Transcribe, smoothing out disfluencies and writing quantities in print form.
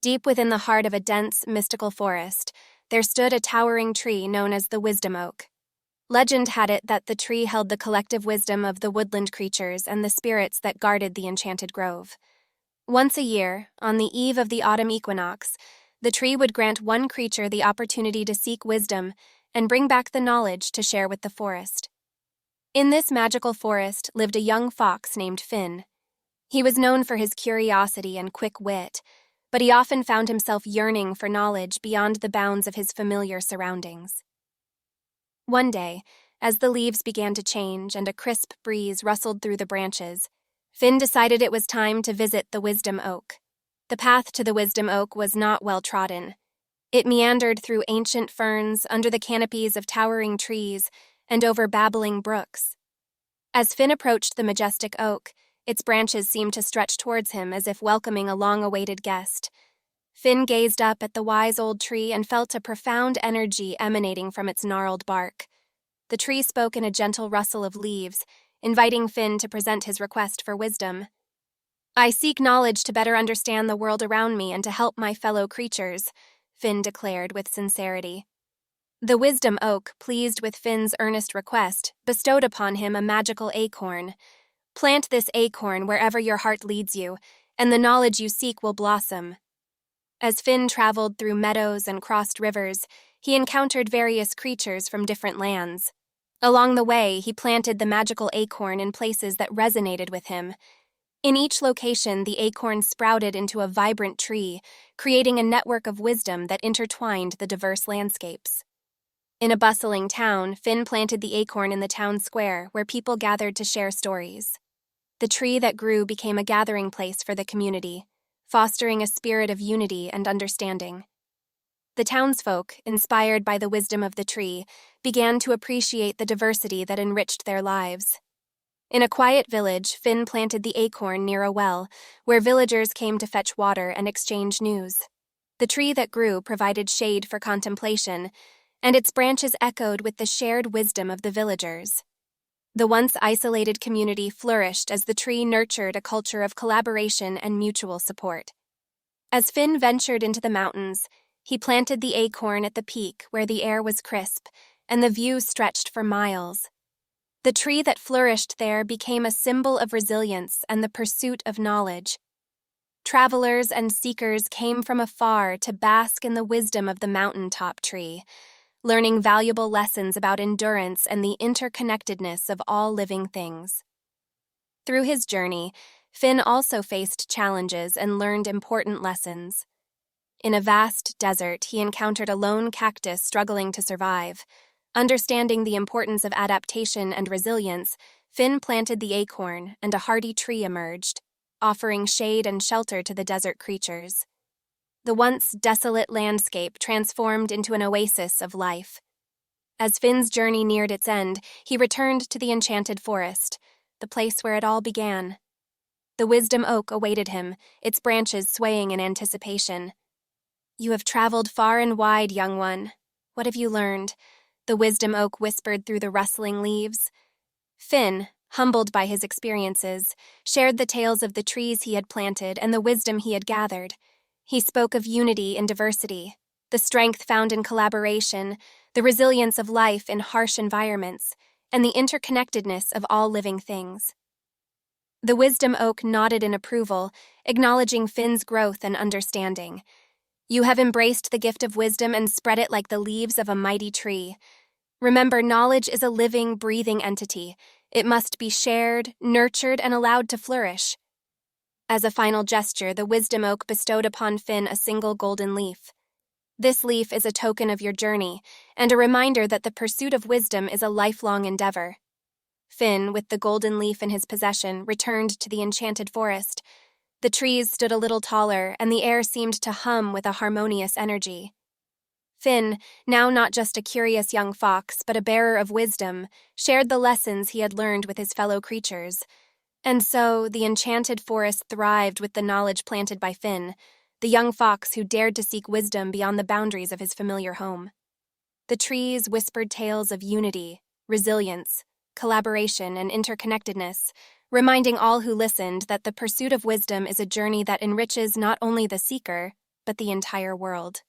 Deep within the heart of a dense, mystical forest, there stood a towering tree known as the wisdom oak. Legend had it that the tree held the collective wisdom of the woodland creatures and the spirits that guarded the enchanted grove. Once a year, on the eve of the autumn equinox, the tree would grant one creature the opportunity to seek wisdom and bring back the knowledge to share with the forest. In this magical forest lived a young fox named Finn. He was known for his curiosity and quick wit, but he often found himself yearning for knowledge beyond the bounds of his familiar surroundings. One day, as the leaves began to change and a crisp breeze rustled through the branches, Finn decided it was time to visit the wisdom oak. The path to the wisdom oak was not well trodden. It meandered through ancient ferns, under the canopies of towering trees, and over babbling brooks. As Finn approached the majestic oak, its branches seemed to stretch towards him as if welcoming a long-awaited guest. Finn gazed up at the wise old tree and felt a profound energy emanating from its gnarled bark. The tree spoke in a gentle rustle of leaves, inviting Finn to present his request for wisdom. "I seek knowledge to better understand the world around me and to help my fellow creatures," Finn declared with sincerity. The wisdom oak, pleased with Finn's earnest request, bestowed upon him a magical acorn. "Plant this acorn wherever your heart leads you, and the knowledge you seek will blossom." As Finn traveled through meadows and crossed rivers, he encountered various creatures from different lands. Along the way, he planted the magical acorn in places that resonated with him. In each location, the acorn sprouted into a vibrant tree, creating a network of wisdom that intertwined the diverse landscapes. In a bustling town, Finn planted the acorn in the town square, where people gathered to share stories. The tree that grew became a gathering place for the community, fostering a spirit of unity and understanding. The townsfolk, inspired by the wisdom of the tree, began to appreciate the diversity that enriched their lives. In a quiet village, Finn planted the acorn near a well, where villagers came to fetch water and exchange news. The tree that grew provided shade for contemplation, and its branches echoed with the shared wisdom of the villagers. The once isolated community flourished as the tree nurtured a culture of collaboration and mutual support. As Finn ventured into the mountains, he planted the acorn at the peak where the air was crisp and the view stretched for miles. The tree that flourished there became a symbol of resilience and the pursuit of knowledge. Travelers and seekers came from afar to bask in the wisdom of the mountaintop tree, learning valuable lessons about endurance and the interconnectedness of all living things. Through his journey, Finn also faced challenges and learned important lessons. In a vast desert, he encountered a lone cactus struggling to survive. Understanding the importance of adaptation and resilience, Finn planted the acorn, and a hardy tree emerged, offering shade and shelter to the desert creatures. The once desolate landscape transformed into an oasis of life. As Finn's journey neared its end, he returned to the enchanted forest, the place where it all began. The wisdom oak awaited him, its branches swaying in anticipation. "You have traveled far and wide, young one. What have you learned?" the wisdom oak whispered through the rustling leaves. Finn, humbled by his experiences, shared the tales of the trees he had planted and the wisdom he had gathered. He spoke of unity in diversity, the strength found in collaboration, the resilience of life in harsh environments, and the interconnectedness of all living things. The wisdom oak nodded in approval, acknowledging Finn's growth and understanding. "You have embraced the gift of wisdom and spread it like the leaves of a mighty tree. Remember, knowledge is a living, breathing entity. It must be shared, nurtured, and allowed to flourish." As a final gesture, the wisdom oak bestowed upon Finn a single golden leaf. "This leaf is a token of your journey, and a reminder that the pursuit of wisdom is a lifelong endeavor." Finn, with the golden leaf in his possession, returned to the enchanted forest. The trees stood a little taller, and the air seemed to hum with a harmonious energy. Finn, now not just a curious young fox, but a bearer of wisdom, shared the lessons he had learned with his fellow creatures. And so, the enchanted forest thrived with the knowledge planted by Finn, the young fox who dared to seek wisdom beyond the boundaries of his familiar home. The trees whispered tales of unity, resilience, collaboration, and interconnectedness, reminding all who listened that the pursuit of wisdom is a journey that enriches not only the seeker, but the entire world.